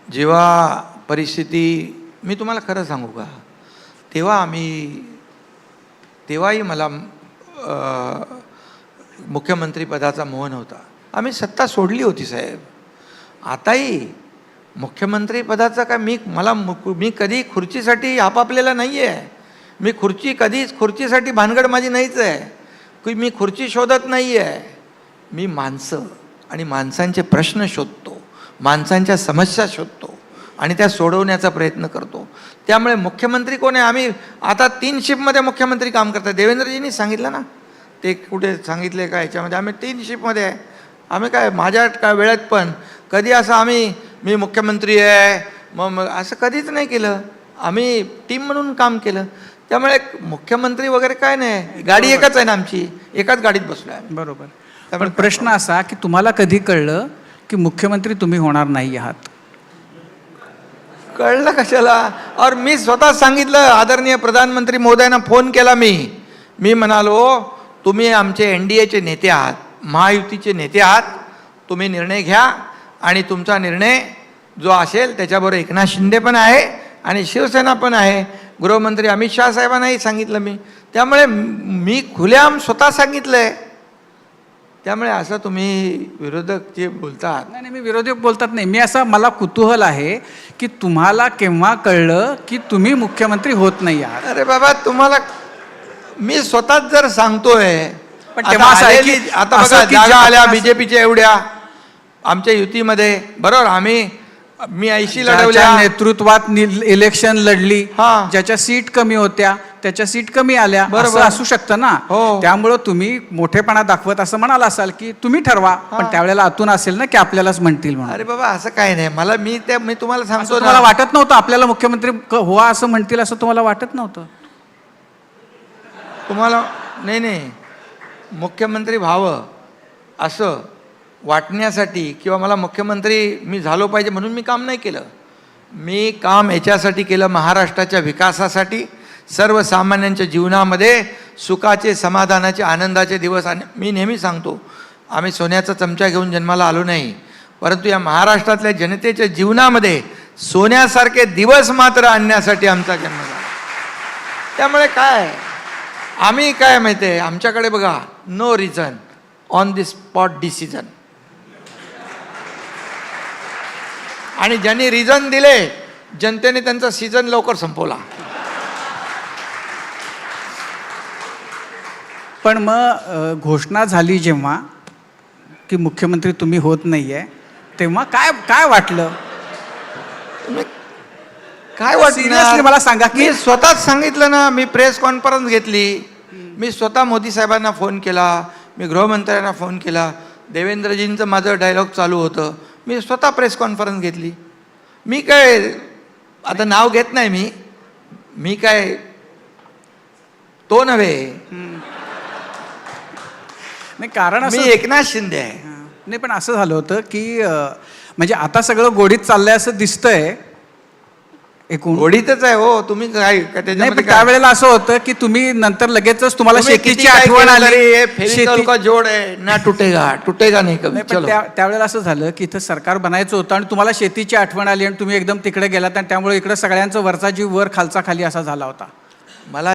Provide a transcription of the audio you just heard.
जेव्हा परिस्थिती, मी तुम्हाला खरं सांगू का, तेव्हाही मला मुख्यमंत्रीपदाचा मोह नव्हता. आम्ही सत्ता सोडली होती साहेब. आताही मुख्यमंत्रीपदाचा काय मी कधी खुर्चीसाठी आपापलेला नाही आहे. मी कधीच खुर्चीसाठी भानगड माझी नाहीच आहे की मी खुर्ची शोधत नाही आहे. मी माणसं आणि माणसांचे प्रश्न शोधतो, माणसांच्या समस्या शोधतो आणि त्या सोडवण्याचा प्रयत्न करतो. त्यामुळे मुख्यमंत्री कोण आहे, आम्ही आता 3 शिफ्टमध्ये मुख्यमंत्री काम करतात. देवेंद्रजींनी सांगितलं ना, ते कुठे सांगितले का याच्यामध्ये, आम्ही 3 शिफ्टमध्ये आहे. आम्ही काय माझ्या काय वेळेत पण कधी असं मी मुख्यमंत्री आहे मग असं कधीच नाही केलं. आम्ही टीम म्हणून काम केलं. त्यामुळे मुख्यमंत्री वगैरे काय नाही, गाडी एकच आहे ना आमची, एकाच गाडीत बसलो आहे. बरोबर. पण प्रश्न असा की तुम्हाला कधी कळलं की मुख्यमंत्री तुम्ही होणार नाही आहात? कळलं कशाला? और मी स्वतः सांगितलं, आदरणीय प्रधानमंत्री महोदयांना फोन केला मी म्हणालो, तुम्ही आमचे NDAचे नेते आहात, महायुतीचे नेते आहात, तुम्ही निर्णय घ्या आणि तुमचा निर्णय जो असेल त्याच्याबरोबर एकनाथ शिंदे पण आहे आणि शिवसेना पण आहे, गृहमंत्री अमित शाह साहेबांनाही सांगितलं मी. त्यामुळे मी खुलेआम स्वतः सांगितलं आहे. त्यामुळे असं तुम्ही विरोधक जे बोलतात. नाही, मी विरोधक बोलतात नाही. मला कुतूहल आहे की तुम्हाला केव्हा कळलं की तुम्ही मुख्यमंत्री होत नाही आहात? अरे बाबा, तुम्हाला मी स्वतःच जर सांगतोय, पण तेव्हा असं आहे की आता बघा जागा आल्या बीजेपीच्या एवढ्या आमच्या युतीमध्ये, बरोबर, मी 80 लढवल्या, नेतृत्वात इलेक्शन लढली, हां, ज्याच्या सीट कमी होत्या त्याच्या सीट कमी आल्या, बरोबर असू शकतं ना. हो. त्यामुळं तुम्ही मोठेपणा दाखवत असं म्हणाला असाल की तुम्ही ठरवा, पण त्यावेळेला आतून असेल ना की आपल्यालाच म्हणतील म्हणून. अरे बाबा, असं काय नाही. मी तुम्हाला सांगतो, तुम्हाला वाटत नव्हतं आपल्याला मुख्यमंत्री व्हा असं म्हणतील असं तुम्हाला वाटत नव्हतं? तुम्हाला नाही मुख्यमंत्री व्हावं असं वाटण्यासाठी किंवा मला मुख्यमंत्री मी झालो पाहिजे म्हणून मी काम नाही केलं. मी काम याच्यासाठी केलं, महाराष्ट्राच्या विकासासाठी, सर्वसामान्यांच्या जीवनामध्ये सुखाचे, समाधानाचे, आनंदाचे दिवस. आणि मी नेहमी सांगतो, आम्ही सोन्याचा चमचा घेऊन जन्माला आलो नाही, परंतु या महाराष्ट्रातल्या जनतेच्या जीवनामध्ये सोन्यासारखे दिवस मात्र आणण्यासाठी आमचा जन्म झाला. त्यामुळे आम्ही काय माहिती आहे, आमच्याकडे बघा, no reason, on the spot decision. आणि ज्यांनी रिझन दिले जनतेने त्यांचा सीझन लवकर संपवला. पण मग घोषणा झाली जेव्हा की मुख्यमंत्री तुम्ही होत नाहीये, तेव्हा काय वाटलं? काय वाटलं मला सांगा. की मी स्वतःच सांगितलं ना, मी प्रेस कॉन्फरन्स घेतली, मी स्वतः मोदी साहेबांना फोन केला, मी गृहमंत्र्यांना फोन केला, देवेंद्रजींचं माझं डायलॉग चालू होतं, मी स्वतः प्रेस कॉन्फरन्स घेतली. मी काय आता नाव घेत नाही, मी काय तो नव्हे, नाही, कारण मी एकनाथ शिंदे आहे. नाही, पण असं झालं होतं की म्हणजे आता सगळं गोडीत चाललंय असं दिसतंय. एकूण गोडीतच आहे हो. तुम्ही काय त्यावेळेला असं होतं की तुम्ही नंतर लगेचच तुम्हाला शेतीची आठवण आली, का जोड आहे ना, तुटेगा नाही कभी. त्यावेळेला असं झालं की इथं सरकार बनायचं होतं आणि तुम्हाला शेतीची आठवण आली आणि तुम्ही एकदम तिकडे गेलात आणि त्यामुळे इकडे सगळ्यांचं वरचा जीव वर, खालचा खाली असा झाला होता. मला